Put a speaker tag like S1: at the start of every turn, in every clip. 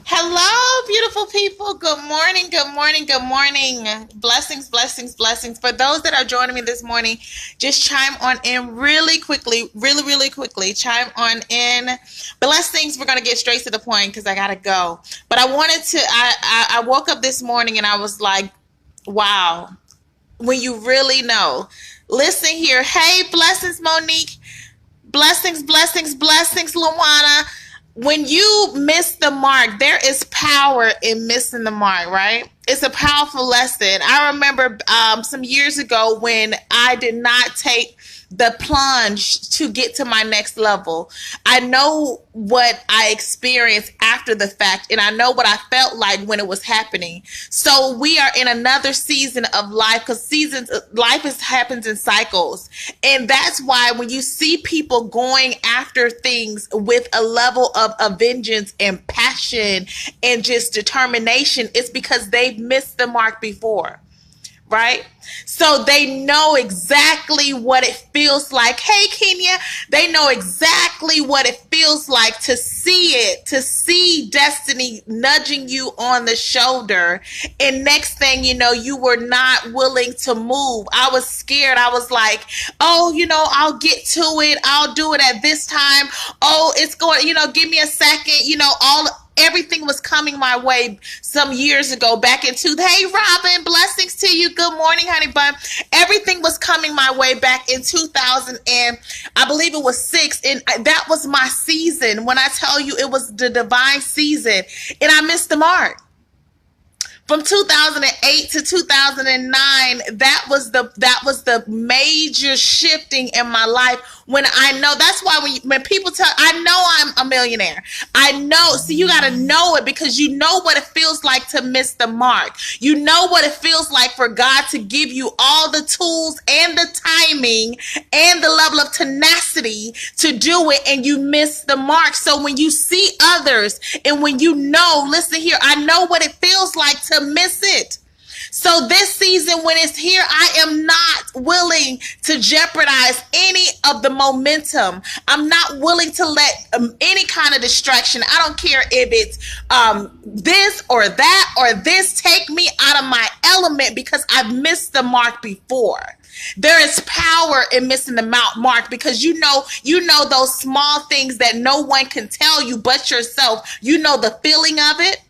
S1: Hello, beautiful people. Good morning, good morning, good morning. Blessings, blessings, blessings. For those that are joining me this morning, just chime on in really quickly, really quickly. Chime on in. Blessings, we're going to get straight to the point because I got to go. But I woke up this morning and I was like, wow, when you really know. Listen here. Hey, blessings, Monique. Blessings, blessings, blessings, Luana. When you miss the mark, there is power in missing the mark, right? It's a powerful lesson. I remember some years ago when I did not take the plunge to get to my next level. I know what I experienced after the fact, and I know what I felt like when it was happening. So we are in another season of life because happens in cycles. And that's why when you see people going after things with a level of vengeance and passion and just determination, it's because they've missed the mark before, right? So they know exactly what it feels like. Hey, Kenya, they know exactly what it feels like to see destiny nudging you on the shoulder. And next thing you know, you were not willing to move. I was scared. I was like, oh, I'll get to it. I'll do it at this time. Oh, it's going, give me a second, everything was coming my way some years ago back into, hey, Robin, blessings to you. Good morning, honey bun. Everything was coming my way back in 2000 and I believe it was 6. And that was my season. When I tell you it was the divine season and I missed the mark. From 2008 to 2009, that was the major shifting in my life. When I know, that's why when people tell, I know I'm a millionaire. I know. So you got to know it because you know what it feels like to miss the mark. You know what it feels like for God to give you all the tools and the timing and the level of tenacity to do it, and you miss the mark. So when you see others and when you know, listen here, I know what it feels like to miss it. So this season, when it's here, I am not willing to jeopardize any of the momentum. I'm not willing to let any kind of distraction. I don't care if it's this or that or this take me out of my element because I've missed the mark before. There is power in missing the mark because you know those small things that no one can tell you but yourself. You know the feeling of it.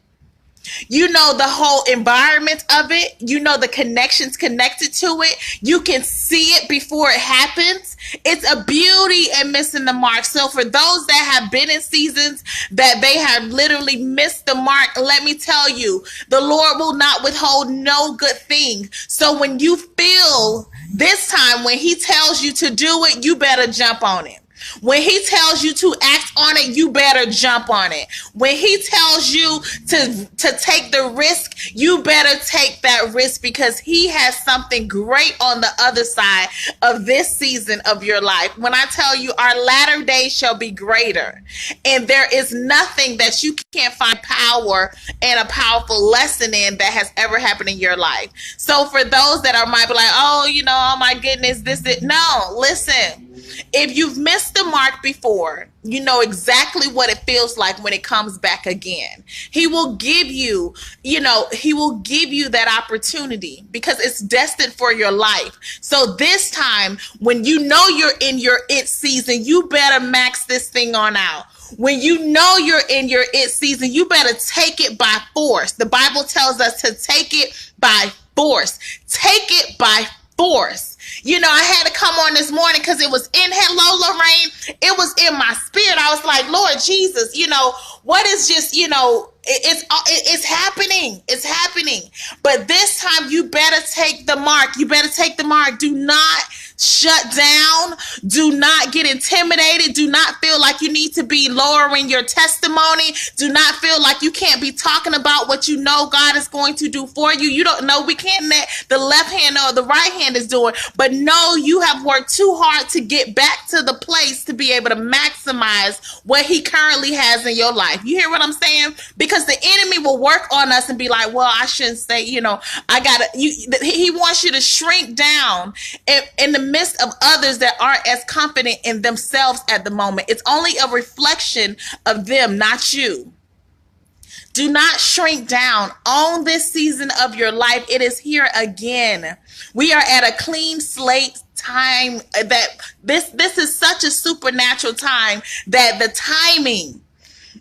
S1: You know the whole environment of it. You know the connections connected to it. You can see it before it happens. It's a beauty in missing the mark. So for those that have been in seasons that they have literally missed the mark, let me tell you, the Lord will not withhold no good thing. So when you feel this time, when he tells you to do it, you better jump on it. When he tells you to act on it, you better jump on it. When he tells you to take the risk, you better take that risk because he has something great on the other side of this season of your life. When I tell you our latter days shall be greater, and there is nothing that you can't find power and a powerful lesson in that has ever happened in your life. So for those that might be like, oh my goodness, no, listen. If you've missed the mark before, you know exactly what it feels like when it comes back again. He will give you, that opportunity because it's destined for your life. So this time, when you know you're in your it season, you better max this thing on out. When you know you're in your it season, you better take it by force. The Bible tells us to take it by force. Take it by force. I had to come on this morning because it was in, hello, Lorraine. It was in my spirit. I was like, Lord Jesus, what is just, it's happening. It's happening. But this time you better take the mark. You better take the mark. Do not shut down. Do not get intimidated. Do not feel like you need to be lowering your testimony. Do not feel like you can't be talking about what you know God is going to do for you. You don't know. We can't let the left hand know the right hand is doing. But no, you have worked too hard to get back to the place to be able to maximize what he currently has in your life. You hear what I'm saying? Because the enemy will work on us and be like, well, I shouldn't say, he wants you to shrink down in the midst of others that aren't as confident in themselves at the moment. It's only a reflection of them, not you. Do not shrink down. Own this season of your life. It is here again. We are at a clean slate time. That this is such a supernatural time that the timing,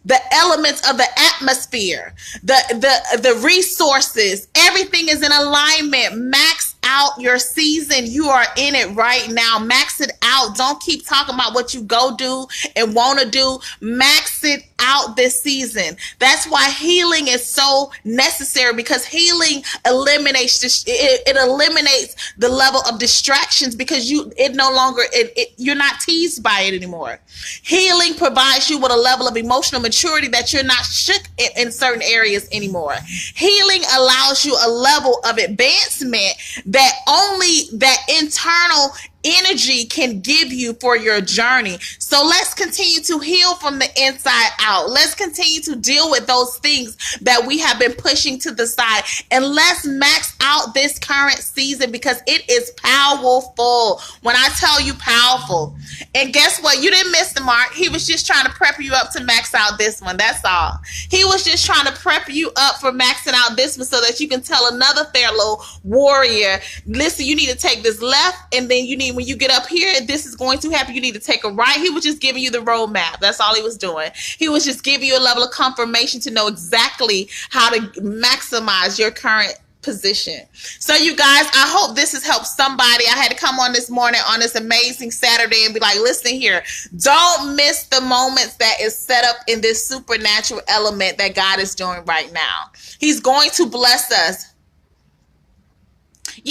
S1: the elements of the atmosphere, the resources, everything is in alignment. Max out your season. You are in it right now. Max it out. Don't keep talking about what you go do and want to do. Max it out this season. That's why healing is so necessary, because healing eliminates it eliminates the level of distractions, because you're not teased by it anymore. Healing provides you with a level of emotional maturity that you're not shook in certain areas anymore. Healing allows you a level of advancement that only that internal energy can give you for your journey. So let's continue to heal from the inside out. Let's continue to deal with those things that we have been pushing to the side, and let's max out this current season, because it is powerful. When I tell you powerful, and guess what? You didn't miss the mark. He was just trying to prep you up to max out this one. That's all. He was just trying to prep you up for maxing out this one so that you can tell another fair little warrior, listen, you need to take this left, and then you need, when you get up here, this is going to happen. You need to take a right. He was just giving you the roadmap. That's all he was doing. He was just giving you a level of confirmation to know exactly how to maximize your current position. So you guys, I hope this has helped somebody. I had to come on this morning on this amazing Saturday and be like, listen here, don't miss the moments that is set up in this supernatural element that God is doing right now. He's going to bless us.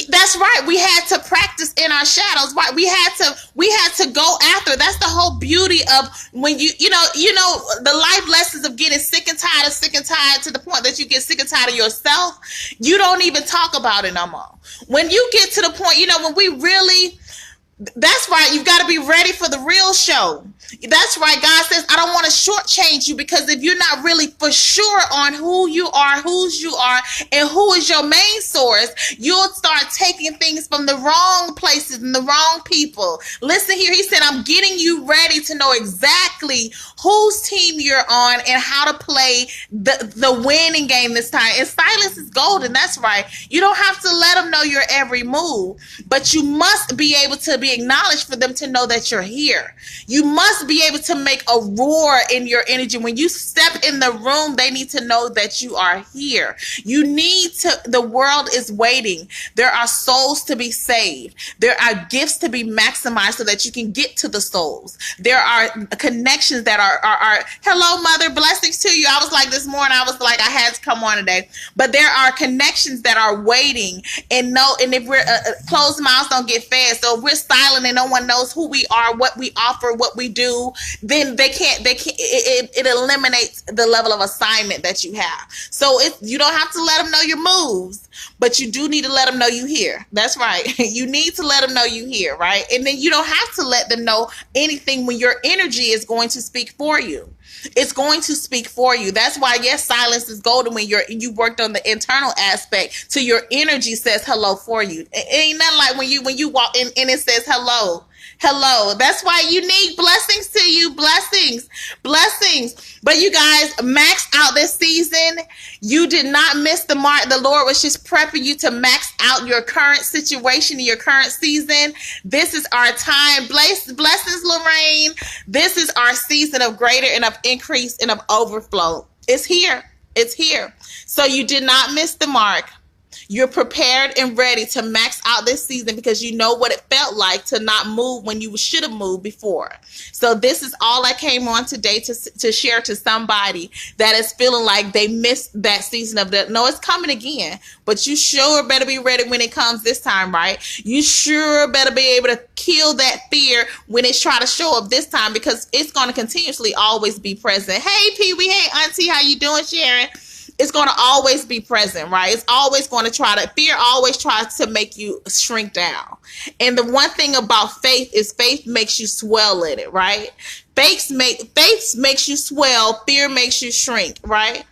S1: That's right. We had to practice in our shadows. Right? We had to go after. That's the whole beauty of when you know the life lessons of getting sick and tired to the point that you get sick and tired of yourself. You don't even talk about it no more. When you get to the point, when we really, that's right. You've got to be ready for the real show. That's right. God says, I don't want to shortchange you, because if you're not really for sure on who you are, whose you are, and who is your main source, you'll start taking things from the wrong places and the wrong people. Listen here. He said, I'm getting you ready to know exactly whose team you're on and how to play the winning game this time. And silence is golden. That's right. You don't have to let them know your every move, but you must be able to be acknowledged for them to know that you're here. You must be able to make a roar in your energy. When you step in the room, they need to know that you are here. You need to, the world is waiting. There are souls to be saved. There are gifts to be maximized so that you can get to the souls. There are connections that are hello, mother, blessings to you. I was like this morning, I was like, I had to come on today. But there are connections that are waiting, and if we're closed mouths don't get fed. So if we're silent and no one knows who we are, what we offer, what we do, then it eliminates the level of assignment that you have. So you don't have to let them know your moves, but you do need to let them know you here. That's right. You need to let them know you here, right? And then you don't have to let them know anything when your energy is going to speak for you. It's going to speak for you. That's why, yes, silence is golden when you worked on the internal aspect to your energy says hello for you. It ain't nothing like when you walk in and it says hello. Hello. That's why you need blessings to you. Blessings. But you guys, max out this season. You did not miss the mark. The Lord was just prepping you to max out your current situation, your current season. This is our time. Blessings, Lorraine. This is our season of greater and of increase and of overflow. It's here. It's here. So you did not miss the mark. You're prepared and ready to max out this season, because you know what it felt like to not move when you should have moved before. So this is all I came on today to share to somebody that is feeling like they missed that season of that. No, it's coming again, but you sure better be ready when it comes this time, right? You sure better be able to kill that fear when it's trying to show up this time, because it's going to continuously always be present. Hey, Pee-wee. Hey, Auntie. How you doing, Sharon? It's going to always be present, right? It's always going to fear always tries to make you shrink down. And the one thing about faith is faith makes you swell in it, right? Faith makes you swell. Fear makes you shrink, right?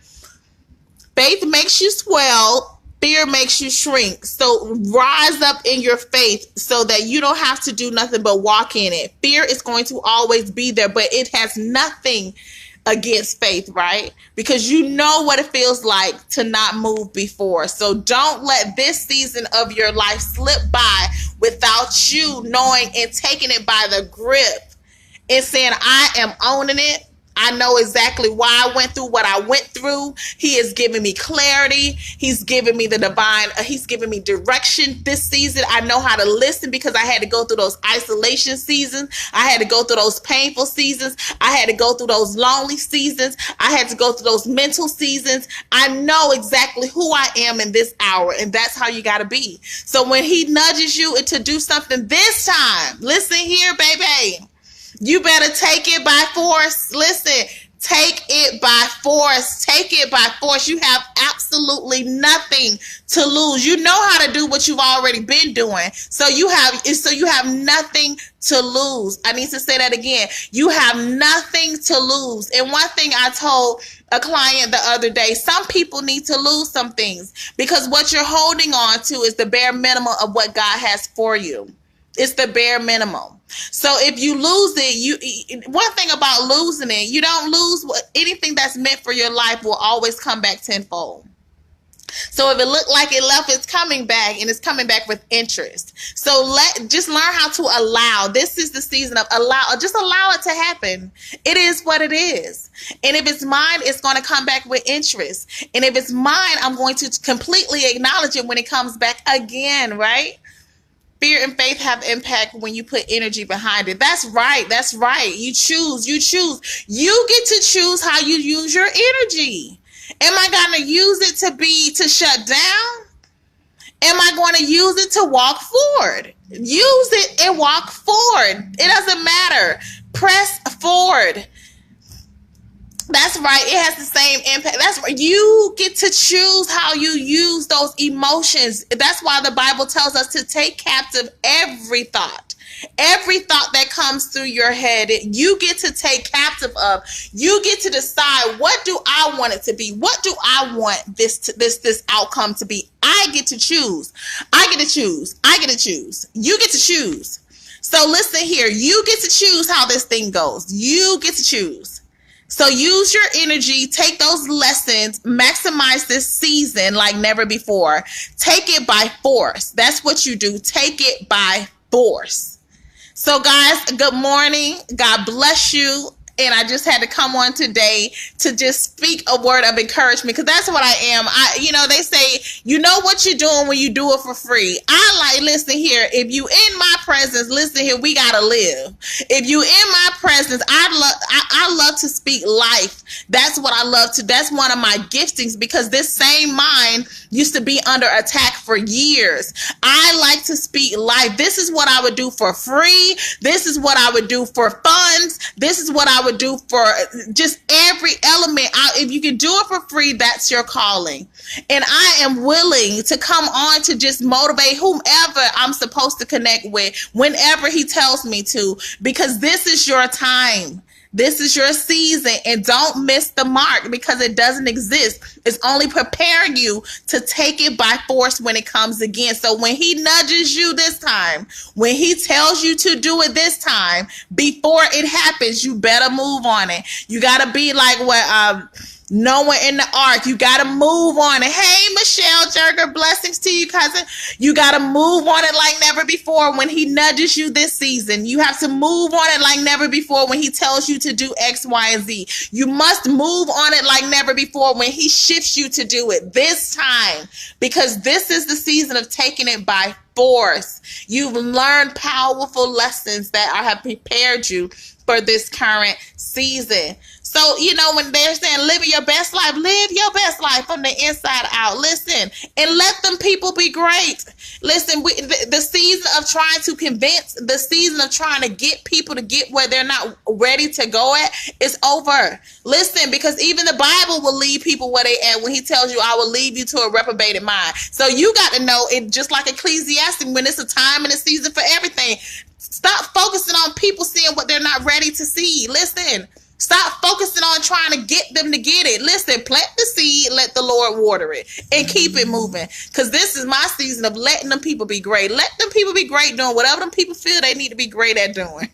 S1: Faith makes you swell. Fear makes you shrink. So rise up in your faith so that you don't have to do nothing but walk in it. Fear is going to always be there, but it has nothing against faith, right? Because you know what it feels like to not move before. So don't let this season of your life slip by without you knowing and taking it by the grip and saying, I am owning it. I know exactly why I went through what I went through. He is giving me clarity. He's giving me the divine, he's giving me direction this season. I know how to listen because I had to go through those isolation seasons. I had to go through those painful seasons. I had to go through those lonely seasons. I had to go through those mental seasons. I know exactly who I am in this hour, and that's how you got to be. So when he nudges you to do something this time, listen here, baby. You better take it by force. Listen, take it by force. Take it by force. You have absolutely nothing to lose. You know how to do what you've already been doing. So you have nothing to lose. I need to say that again. You have nothing to lose. And one thing I told a client the other day, some people need to lose some things because what you're holding on to is the bare minimum of what God has for you. It's the bare minimum. So if you lose it, one thing about losing it, you don't lose anything that's meant for your life will always come back tenfold. So if it looked like it left, it's coming back, and it's coming back with interest. So just learn how to allow. This is the season of just allow it to happen. It is what it is. And if it's mine, it's going to come back with interest. And if it's mine, I'm going to completely acknowledge it when it comes back again, right? Fear and faith have impact when you put energy behind it. That's right. That's right. You choose. You choose. You get to choose how you use your energy. Am I going to use it to shut down? Am I going to use it to walk forward? Use it and walk forward. It doesn't matter. Press forward. That's right. It has the same impact. That's right. You get to choose how you use those emotions. That's why the Bible tells us to take captive every thought. Every thought that comes through your head, you get to take captive of. You get to decide, what do I want it to be? What do I want this outcome to be? I get to choose. I get to choose. I get to choose. You get to choose. So listen here. You get to choose how this thing goes. You get to choose. So use your energy, take those lessons, maximize this season like never before. Take it by force. That's what you do. Take it by force. So guys, good morning. God bless you. And I just had to come on today to just speak a word of encouragement, because that's what I am. They say, you know what you're doing when you do it for free. Listen here, if you in my presence, listen here, we gotta live. If you in my presence, I love to speak life. That's what I love to. That's one of my giftings, because this same mind used to be under attack for years. I like to speak life. This is what I would do for free. This is what I would do for funds. This is what I would do for just every element. If you can do it for free, that's your calling. And I am willing to come on to just motivate whomever I'm supposed to connect with whenever he tells me to, because this is your time. This is your season, and don't miss the mark, because it doesn't exist. It's only preparing you to take it by force when it comes again. So when he nudges you this time, when he tells you to do it this time, before it happens, you better move on it. You got to be like what Noah in the ark. You got to move on it. Hey, Michelle Jerger, blessings to you, cousin. You got to move on it like never before when he nudges you this season. You have to move on it like never before when he tells you to do X, Y, and Z. You must move on it like never before when he shifts you to do it this time, because this is the season of taking it by force. You've learned powerful lessons that I have prepared you for this current season. So, when they're saying live your best life from the inside out. Listen, and let them people be great. Listen, the season of trying to convince, the season of trying to get people to get where they're not ready to go at is over. Listen, because even the Bible will leave people where they at when he tells you, I will leave you to a reprobated mind. So you got to know it, just like Ecclesiastes, when it's a time and a season for everything. Stop focusing on people seeing what they're not ready to see. Listen. Stop focusing on trying to get them to get it. Listen, plant the seed, let the Lord water it, and keep it moving. Because this is my season of letting them people be great. Let them people be great doing whatever them people feel they need to be great at doing.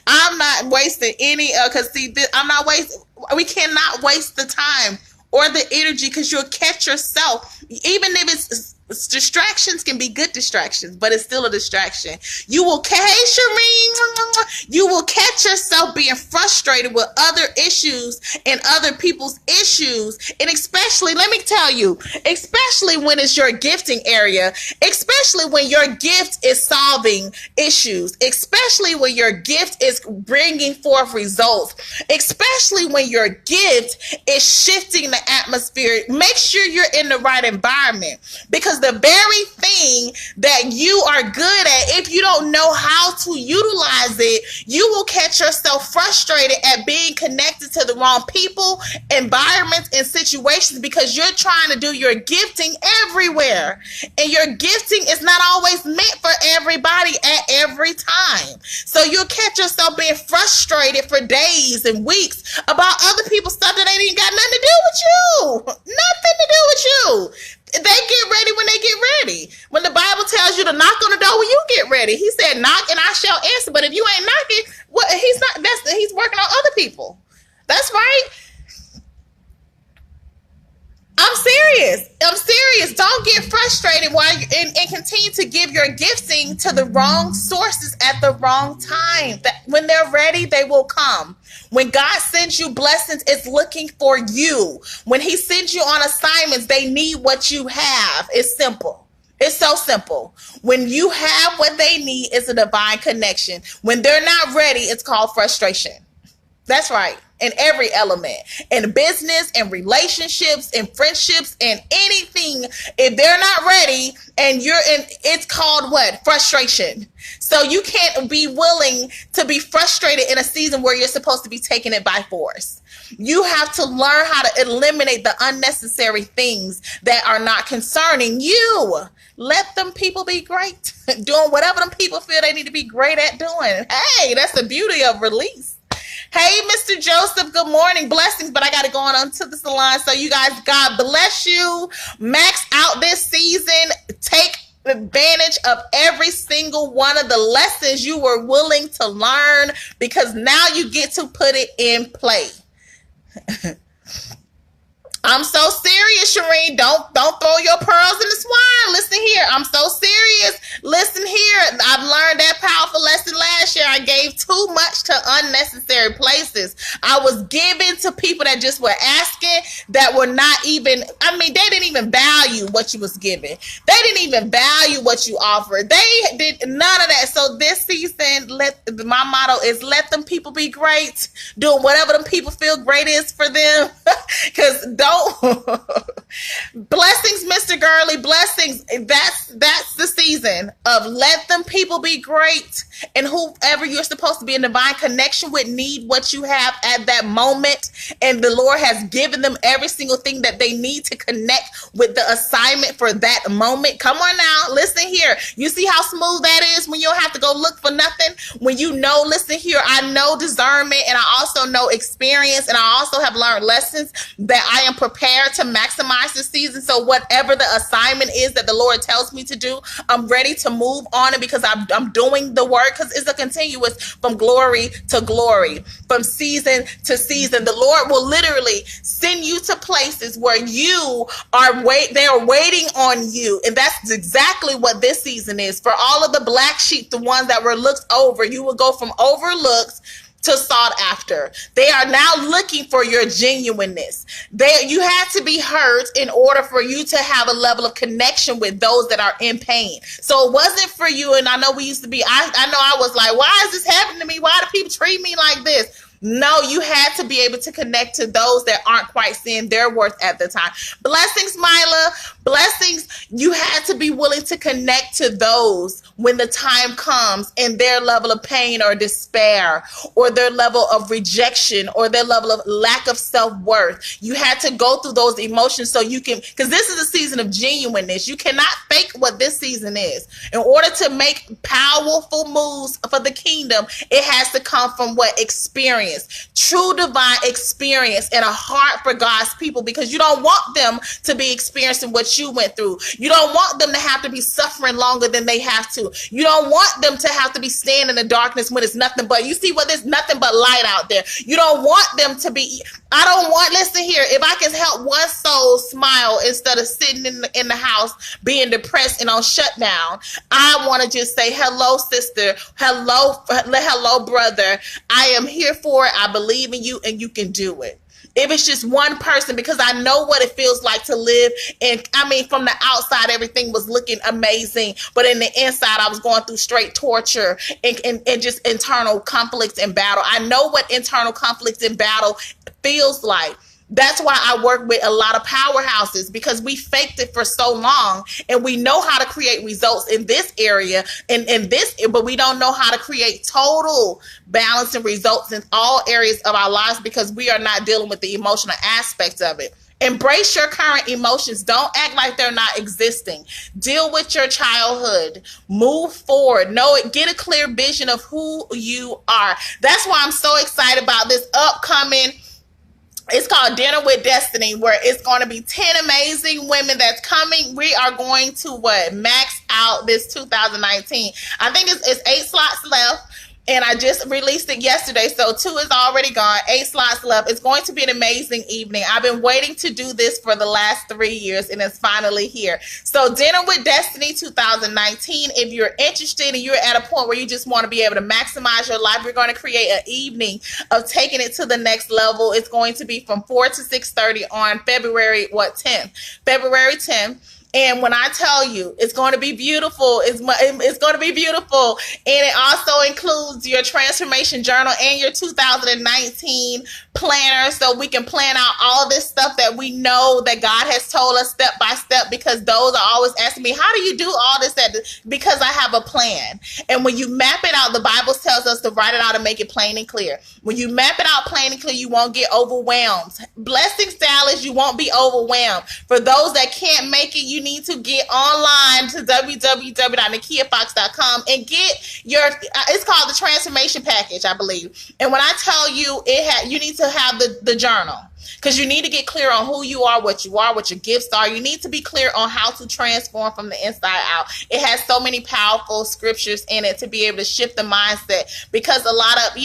S1: I'm not wasting any, I'm not wasting, We cannot waste the time or the energy, because you'll catch yourself, even if it's distractions can be good distractions, but it's still a distraction. You will catch, hey Shireen, you will catch yourself being frustrated with other issues and other people's issues. And especially, let me tell you, especially when it's your gifting area, especially when your gift is solving issues, especially when your gift is bringing forth results, especially when your gift is shifting the atmosphere. Make sure you're in the right environment, because the very thing that you are good at, if you don't know how to utilize it, you will catch yourself frustrated at being connected to the wrong people, environments, and situations, because you're trying to do your gifting everywhere. And your gifting is not always meant for everybody at every time. So you'll catch yourself being frustrated for days and weeks about other people's stuff that ain't even got nothing to do with you. Nothing to do with you. They get ready when they get ready. When the Bible tells you to knock on the door when you get ready, he said, knock and I shall answer. But if you ain't knocking, well, he's working on other people. That's right. I'm serious. Don't get frustrated while you and continue to give your gifting to the wrong sources at the wrong time. That when they're ready, they will come. When God sends you blessings, it's looking for you. When he sends you on assignments, they need what you have. It's simple. It's so simple. When you have what they need, it's a divine connection. When they're not ready, it's called frustration. That's right. In every element, in business and relationships and friendships and anything, if they're not ready and you're in, it's called what? Frustration. So you can't be willing to be frustrated in a season where you're supposed to be taking it by force. You have to learn how to eliminate the unnecessary things that are not concerning you. Let them people be great, doing whatever them people feel they need to be great at doing. Hey, that's the beauty of release. Hey, Mr. Joseph, good morning. Blessings, but I got to go on to the salon. So you guys, God bless you. Max out this season. Take advantage of every single one of the lessons you were willing to learn, because now you get to put it in play. I'm so serious, Shireen. Don't throw your pearls in the swine. Listen here. I'm so serious. Listen here. I've learned that powerful lesson last year. I gave too much to unnecessary places. I was giving to people that just were asking, that were not even, they didn't even value what you was giving. They didn't even value what you offered. They did none of that. So this season, my motto is let them people be great, doing whatever them people feel great is for them. Because blessings, Mr. Gurley, blessings. That's the season of let them people be great, and whoever you're supposed to be in divine connection with need what you have at that moment, and the Lord has given them every single thing that they need to connect with the assignment for that moment. Come on now, listen here. You see how smooth that is when you don't have to go look for nothing, when you know, listen here, I know discernment, and I also know experience, and I also have learned lessons that I am prepared to maximize this season. So whatever the assignment is that the Lord tells me to do, I'm ready to move on it, because I'm doing the work, because it's a continuous from glory to glory, from season to season. The Lord will literally send you to places where you are they are waiting on you. And that's exactly what this season is. For all of the black sheep, the ones that were looked over, you will go from overlooked to sought after. They are now looking for your genuineness. You had to be hurt in order for you to have a level of connection with those that are in pain. So it wasn't for you. And I know we used to be, I know I was like, why is this happening to me? Why do people treat me like this? No, you had to be able to connect to those that aren't quite seeing their worth at the time. Blessings, Mila. Blessings. You had to be willing to connect to those when the time comes in their level of pain or despair, or their level of rejection, or their level of lack of self-worth. You had to go through those emotions so you can, because this is a season of genuineness. You cannot fake what this season is. In order to make powerful moves for the kingdom, it has to come from what? Experience. true divine experience, and a heart for God's people, because you don't want them to be experiencing what you went through. You don't want them to have to be suffering longer than they have to. You don't want them to have to be staying in the darkness when it's nothing but, you see what, there's nothing but light out there. You don't want them to be, I don't want, listen here, if I can help one soul smile instead of sitting in the house being depressed and on shutdown, I want to just say, hello, sister, hello, brother. I am here for it. I believe in you, and you can do it. If it's just one person, because I know what it feels like to live. And I mean, from the outside, everything was looking amazing, but in the inside, I was going through straight torture and just internal conflicts and battle. I know what internal conflicts and battle feels like. That's why I work with a lot of powerhouses, because we faked it for so long, and we know how to create results in this area but we don't know how to create total balance and results in all areas of our lives, because we are not dealing with the emotional aspects of it. Embrace your current emotions. Don't act like they're not existing. Deal with your childhood. Move forward. Know it. Get a clear vision of who you are. That's why I'm so excited about this upcoming, it's called Dinner with Destiny, where it's going to be 10 amazing women that's coming. We are going to max out this 2019. I think it's 8 slots left. And I just released it yesterday, so 2 is already gone. 8 slots left. It's going to be an amazing evening. I've been waiting to do this for the last 3 years, and it's finally here. So Dinner with Destiny 2019, if you're interested and you're at a point where you just want to be able to maximize your life, we're going to create an evening of taking it to the next level. It's going to be from 4 to 6:30 on February 10th. February 10th. And when I tell you, it's going to be beautiful, it's going to be beautiful. And it also includes your transformation journal and your 2019 planner, so we can plan out all this stuff that we know that God has told us step by step, because those are always asking me, how do you do all this? Because I have a plan. And when you map it out, the Bible tells us to write it out and make it plain and clear. When you map it out plain and clear, you won't get overwhelmed. Blessings, Dallas, you won't be overwhelmed. For those that can't make it, you need to get online to www.nekiafoxx.com and get your, it's called the transformation package, I believe. And when I tell you, you need to have the journal, because you need to get clear on who you are, what your gifts are. You need to be clear on how to transform from the inside out. It has so many powerful scriptures in it to be able to shift the mindset, because a lot of,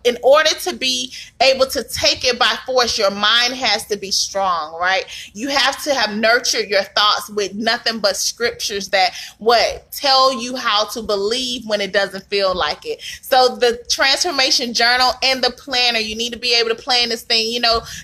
S1: in order to be able to take it by force, your mind has to be strong, right? You have to have nurtured your thoughts with nothing but scriptures that tell you how to believe when it doesn't feel like it. So the transformation journal and the planner, you need to be able to plan this thing.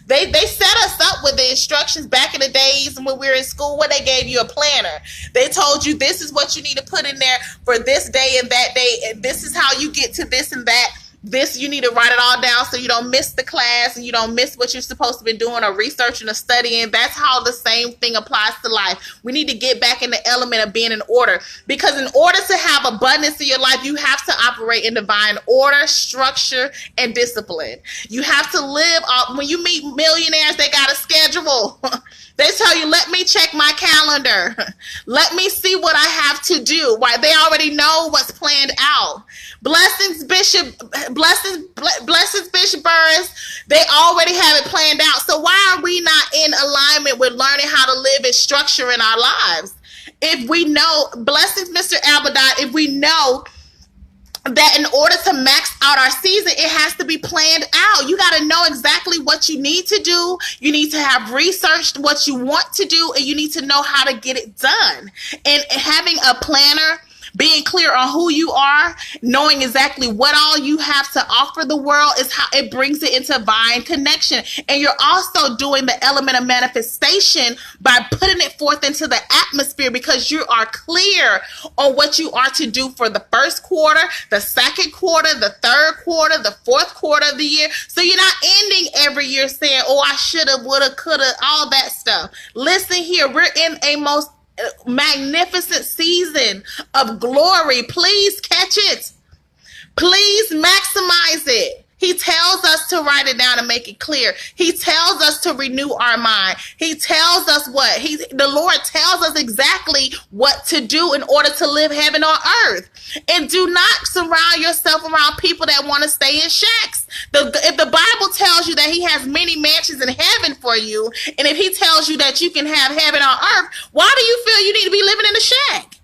S1: They set us up with the instructions back in the days when we were in school, where they gave you a planner. They told you this is what you need to put in there for this day and that day, and this is how you get to this and that. This, you need to write it all down so you don't miss the class and you don't miss what you're supposed to be doing or researching or studying. That's how the same thing applies to life. We need to get back in the element of being in order, because in order to have abundance in your life, you have to operate in divine order, structure, and discipline. You have to live when you meet millionaires, they got a schedule. They tell you, let me check my calendar. Let me see what I have to do. Why? They already know what's planned out. Blessings, Bishop Burris. They already have it planned out. So why are we not in alignment with learning how to live and structure in our lives? If we know, blessings, Mr. Abadot, if we know that in order to max out our season, it has to be planned out. You got to know exactly what you need to do. You need to have researched what you want to do, and you need to know how to get it done. And having a planner, being clear on who you are, knowing exactly what all you have to offer the world, is how it brings it into divine connection. And you're also doing the element of manifestation by putting it forth into the atmosphere, because you are clear on what you are to do for the first quarter, the second quarter, the third quarter, the fourth quarter of the year. So you're not ending every year saying, oh, I should have, would have, could have, all that stuff. Listen here, we're in a most magnificent season of glory. Please catch it. Please maximize it. He tells us to write it down and make it clear. He tells us to renew our mind. He tells us what? The Lord tells us exactly what to do in order to live heaven on earth. And do not surround yourself around people that want to stay in shacks. If the Bible tells you that he has many mansions in heaven for you, and if he tells you that you can have heaven on earth, why do you feel you need to be living in a shack?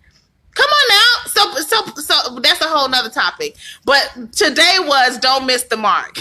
S1: Come on now. So that's a whole nother topic. But today was don't miss the mark.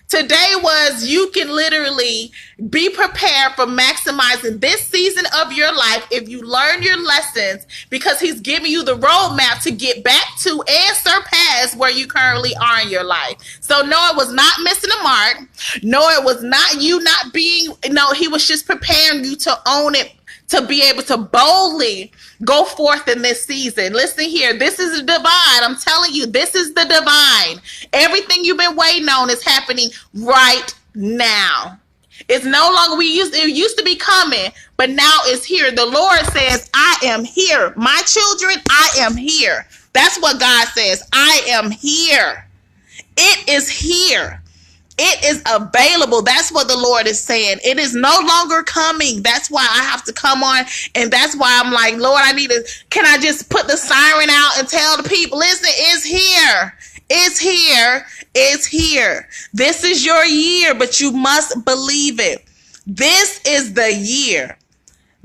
S1: Today was you can literally be prepared for maximizing this season of your life if you learn your lessons, because he's giving you the roadmap to get back to and surpass where you currently are in your life. So no, it was not missing the mark. No, it was not you not being, no, he was just preparing you to own it, to be able to boldly go forth in this season. Listen here, this is the divine. I'm telling you, this is the divine. Everything you've been waiting on is happening right now. It's no longer, it used to be coming, but now it's here. The Lord says, I am here. My children, I am here. That's what God says. I am here. It is here. It is available. That's what the Lord is saying. It is no longer coming. That's why I have to come on. And that's why I'm like, Lord, can I just put the siren out and tell the people, listen, it's here. It's here. It's here. This is your year, but you must believe it. This is the year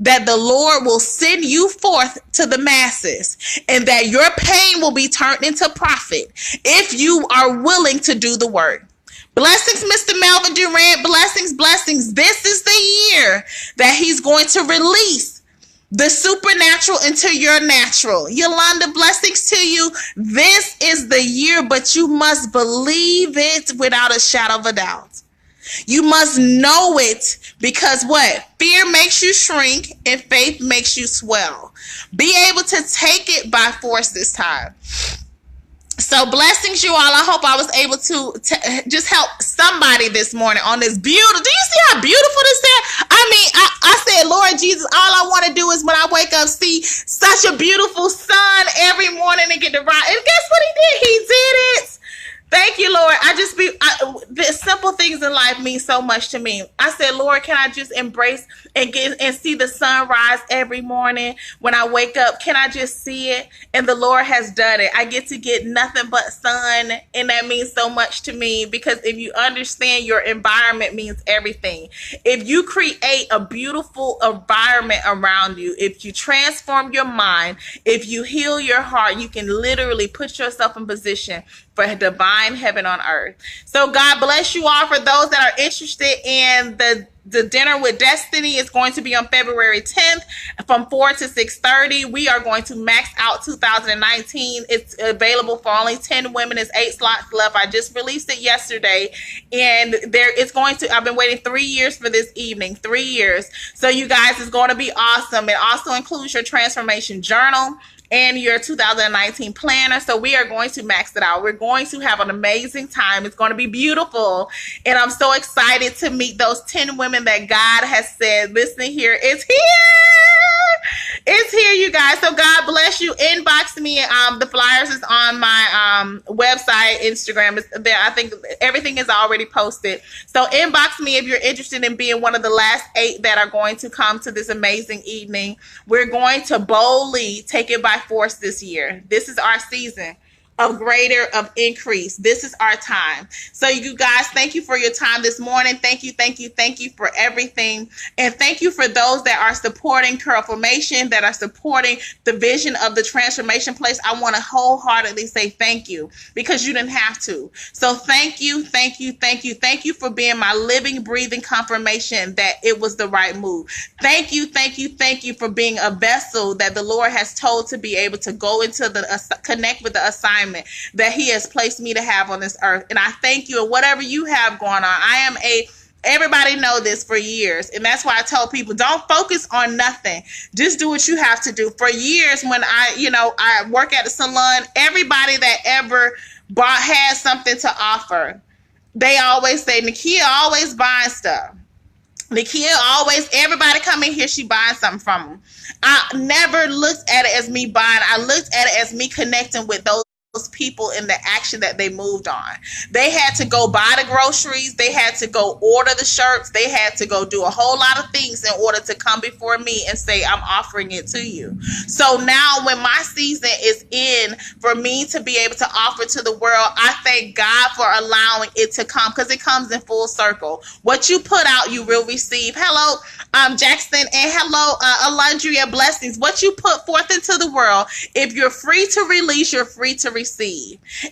S1: that the Lord will send you forth to the masses, and that your pain will be turned into profit if you are willing to do the work. Blessings, Mr. Melvin Durant. Blessings, blessings. This is the year that he's going to release the supernatural into your natural. Yolanda, blessings to you. This is the year, but you must believe it without a shadow of a doubt. You must know it, because what? Fear makes you shrink and faith makes you swell. Be able to take it by force this time. So blessings, you all. I hope I was able to just help somebody this morning on this beautiful. Do you see how beautiful this is? I mean, I said, Lord Jesus, all I want to do is when I wake up, see such a beautiful sun every morning and get to ride. And guess what he did? He did it. Thank you, Lord. The simple things in life mean so much to me. I said, Lord, can I just embrace and see the sunrise every morning when I wake up? Can I just see it? And the Lord has done it. I get to get nothing but sun, and that means so much to me, because if you understand, your environment means everything. If you create a beautiful environment around you, if you transform your mind, if you heal your heart, you can literally put yourself in position for divine heaven on earth. So God bless you all. For those that are interested in the dinner with destiny, is going to be on February 10th from 4 to 6:30. We are going to max out 2019. It's available for only 10 women. It's 8 slots left. I just released it yesterday, and I've been waiting 3 years for this evening. 3 years. So you guys, it's going to be awesome. It also includes your transformation journal and your 2019 planner. So we are going to max it out. We're going to have an amazing time. It's going to be beautiful. And I'm so excited to meet those 10 women that God has said, listen here, it's here. It's here, you guys. So God bless you. Inbox me. The flyers is on my website, Instagram is there. I think everything is already posted. So inbox me if you're interested in being one of the last 8 that are going to come to this amazing evening. We're going to boldly take it by force this year. This is our season of increase. This is our time. So you guys, thank you for your time this morning. Thank you for everything. And thank you for those that are supporting Curl Formation, that are supporting the vision of the transformation place. I want to wholeheartedly say thank you, because you didn't have to. So thank you for being my living, breathing confirmation that it was the right move. Thank you for being a vessel that the Lord has told to be able to go into connect with the assignment that he has placed me to have on this earth. And I thank you. And whatever you have going on, everybody know this for years. And that's why I tell people, don't focus on nothing. Just do what you have to do. For years, when I work at the salon, everybody that ever has something to offer, they always say, Nekia always buying stuff. Everybody come in here, she buying something from them. I never looked at it as me buying. I looked at it as me connecting with those those people in the action that they moved on. They had to go buy the groceries. They had to go order the shirts. They had to go do a whole lot of things in order to come before me and say, I'm offering it to you. So now when my season is in for me to be able to offer to the world, I thank God for allowing it to come, because it comes in full circle. What you put out, you will receive. Hello, Jackson, and hello, Alondria. Blessings. What you put forth into the world, if you're free to release, you're free to receive.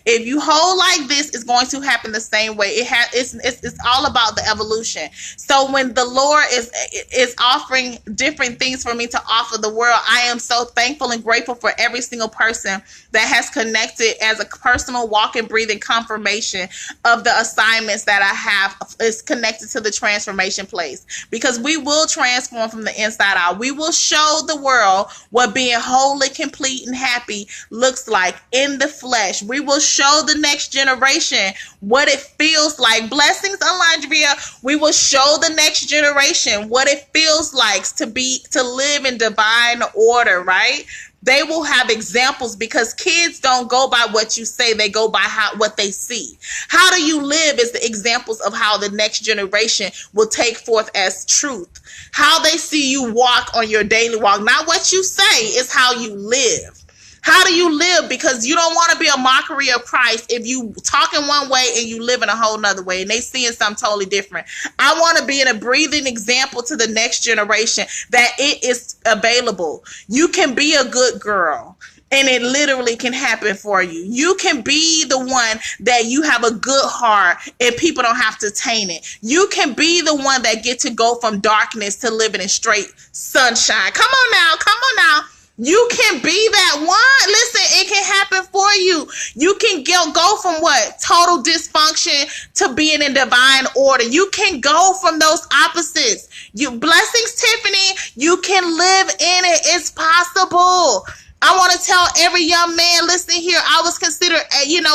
S1: If you hold like this, it's going to happen the same way. It's all about the evolution. So when the Lord is offering different things for me to offer the world, I am so thankful and grateful for every single person that has connected as a personal walking, breathing confirmation of the assignments that I have is connected to the transformation place, because we will transform from the inside out. We will show the world what being wholly, complete, and happy looks like in the flesh. We will show the next generation what it feels like. Blessings, Alondria. We will show the next generation what it feels like to live in divine order, right? They will have examples, because kids don't go by what you say. They go by what they see. How do you live is the examples of how the next generation will take forth as truth. How they see you walk on your daily walk. Not what you say, is how you live. How do you live? Because you don't want to be a mockery of Christ if you talk in one way and you live in a whole nother way and they seeing something totally different. I want to be in a breathing example to the next generation that it is available. You can be a good girl, and it literally can happen for you. You can be the one that you have a good heart and people don't have to taint it. You can be the one that get to go from darkness to living in straight sunshine. Come on now. Come on now. You can be that one. Listen, it can happen for you. You can go from what? Total dysfunction to being in divine order. You can go from those opposites. Blessings, Tiffany. You can live in it. It's possible. I want to tell every young man, listen here, I was considered,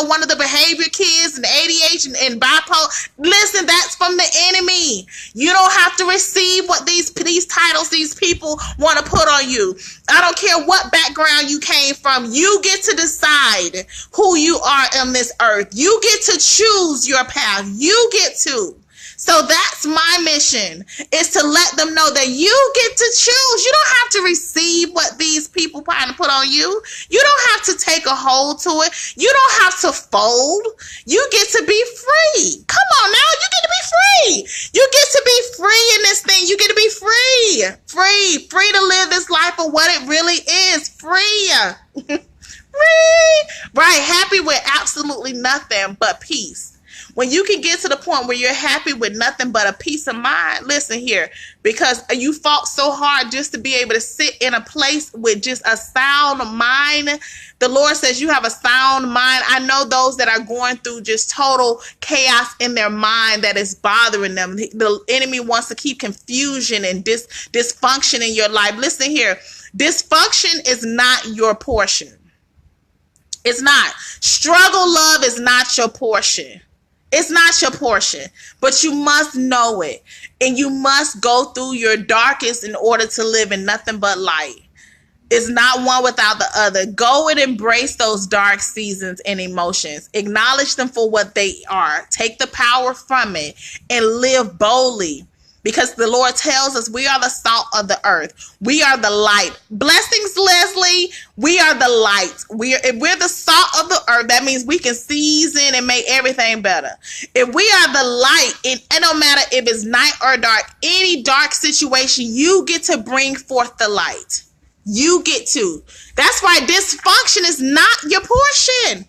S1: one of the behavior kids and ADHD and bipolar. Listen, that's from the enemy. You don't have to receive what these titles, these people want to put on you. I don't care what background you came from. You get to decide who you are on this earth. You get to choose your path. You get to. So that's my mission, is to let them know that you get to choose. You don't have to receive what these people trying to put on you. You don't have to take a hold to it. You don't have to fold. You get to be free. Come on now. You get to be free. You get to be free in this thing. You get to be free. Free to live this life for what it really is. Free. Free. Right. Happy with absolutely nothing but peace. When you can get to the point where you're happy with nothing but a peace of mind, listen here, because you fought so hard just to be able to sit in a place with just a sound mind. The Lord says you have a sound mind. I know those that are going through just total chaos in their mind that is bothering them. The enemy wants to keep confusion and dysfunction in your life. Listen here, dysfunction is not your portion. It's not. Struggle love is not your portion. It's not your portion, but you must know it, and you must go through your darkest in order to live in nothing but light. It's not one without the other. Go and embrace those dark seasons and emotions. Acknowledge them for what they are. Take the power from it and live boldly. Because the Lord tells us we are the salt of the earth. We are the light. Blessings, Leslie. We are the light. If we're the salt of the earth, that means we can season and make everything better. If we are the light, it don't matter if it's night or dark, any dark situation, you get to bring forth the light. You get to. That's why dysfunction is not your portion.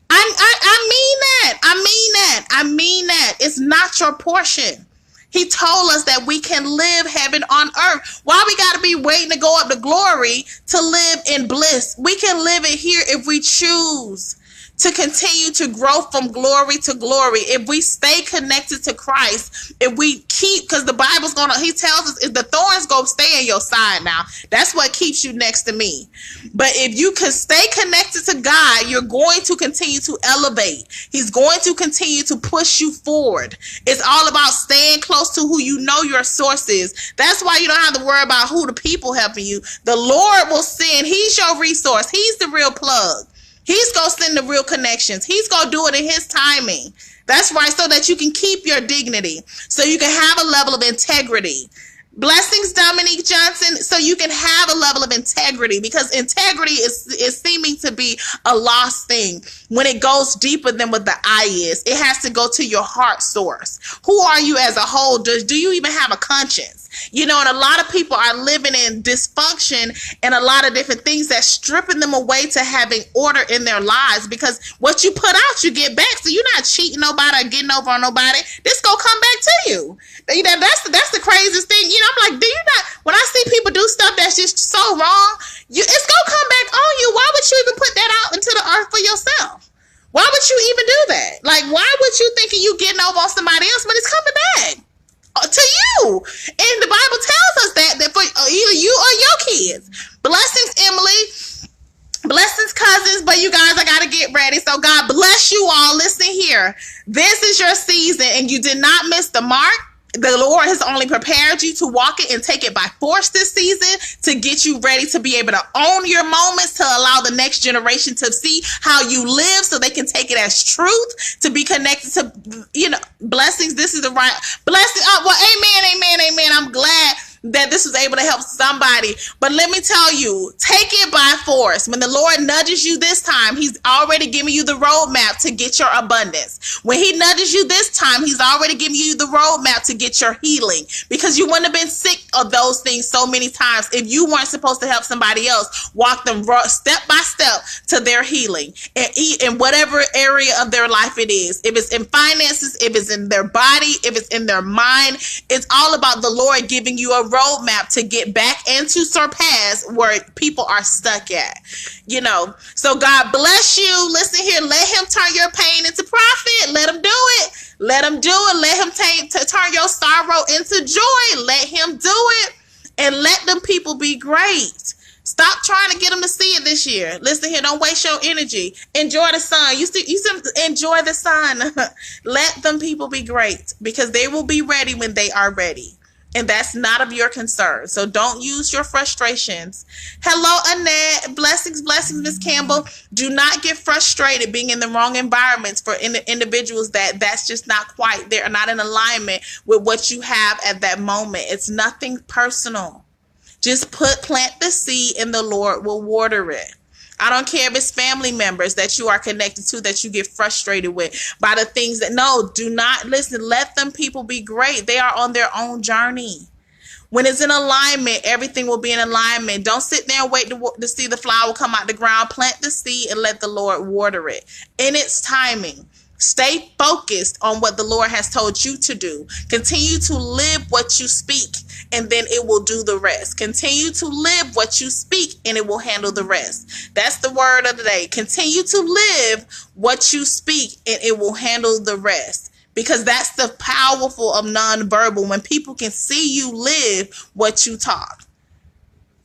S1: I mean that. I mean that. It's not your portion. He told us that we can live heaven on earth. Why we got to be waiting to go up to glory to live in bliss? We can live it here if we choose to continue to grow from glory to glory. If we stay connected to Christ, if we keep, because the Bible's he tells us if the thorns go stay on your side now, that's what keeps you next to me. But if you can stay connected to God, you're going to continue to elevate. He's going to continue to push you forward. It's all about staying close to who you know your source is. That's why you don't have to worry about who the people helping you. The Lord will send. He's your resource. He's the real plug. He's going to send the real connections. He's going to do it in his timing. That's right, so that you can keep your dignity, so you can have a level of integrity. Blessings, Dominique Johnson, so you can have a level of integrity, because integrity is seeming to be a lost thing when it goes deeper than what the eye is. It has to go to your heart source. Who are you as a whole? Do you even have a conscience? You know, and a lot of people are living in dysfunction and a lot of different things that's stripping them away to having order in their lives, because what you put out, you get back. So you're not cheating nobody or getting over on nobody. This gonna come back to you. That's the craziest thing. You know, I'm like, do you not, when I see people do stuff that's just so wrong, it's gonna come back on you. Why would you even put that out into the earth for yourself? Why would you even do that? Like, why would you thinking you getting over on somebody else when it's coming back to you? And the Bible tells us that for either you or your kids. Blessings, Emily. Blessings, cousins. But you guys, I gotta get ready. So God bless you all. Listen here. This is your season, and you did not miss the mark. The Lord has only prepared you to walk it and take it by force this season, to get you ready to be able to own your moments, to allow the next generation to see how you live, so they can take it as truth, to be connected to, you know, blessings. This is the right blessing. Well, amen, amen, amen. I'm glad that this was able to help somebody. But let me tell you, take it by force. When the Lord nudges you this time, he's already giving you the roadmap to get your abundance. When he nudges you this time, he's already giving you the roadmap to get your healing, because you wouldn't have been sick of those things so many times if you weren't supposed to help somebody else walk them step by step to their healing, and in whatever area of their life it is. If it's in finances, if it's in their body, if it's in their mind, it's all about the Lord giving you a roadmap to get back and to surpass where people are stuck at, you know. So God bless you. Listen here, let him turn your pain into profit. Let him do it. Let him do it. Let him turn your sorrow into joy. Let him do it, and let them people be great. Stop trying to get them to see it this year. Listen here, don't waste your energy. Enjoy the sun. You enjoy the sun. Let them people be great, because they will be ready when they are ready. And that's not of your concern. So don't use your frustrations. Hello, Annette. Blessings, blessings, Miss Campbell. Do not get frustrated being in the wrong environments for individuals that's just not quite, they're not in alignment with what you have at that moment. It's nothing personal. Just plant the seed, and the Lord will water it. I don't care if it's family members that you are connected to that you get frustrated with by the things that, no, do not listen. Let them people be great. They are on their own journey. When it's in alignment, everything will be in alignment. Don't sit there and wait to see the flower come out the ground. Plant the seed and let the Lord water it in its timing. Stay focused on what the Lord has told you to do. Continue to live what you speak, and then it will do the rest. Continue to live what you speak, and it will handle the rest. That's the word of the day. Continue to live what you speak, and it will handle the rest. Because that's the powerful of nonverbal, when people can see you live what you talk.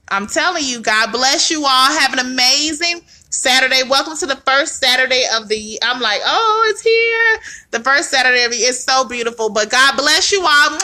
S1: I'm telling you, God bless you all. Have an amazing Saturday. Welcome to the first Saturday of the year. I'm like, oh, it's here. The first Saturday of the year is so beautiful. But God bless you all.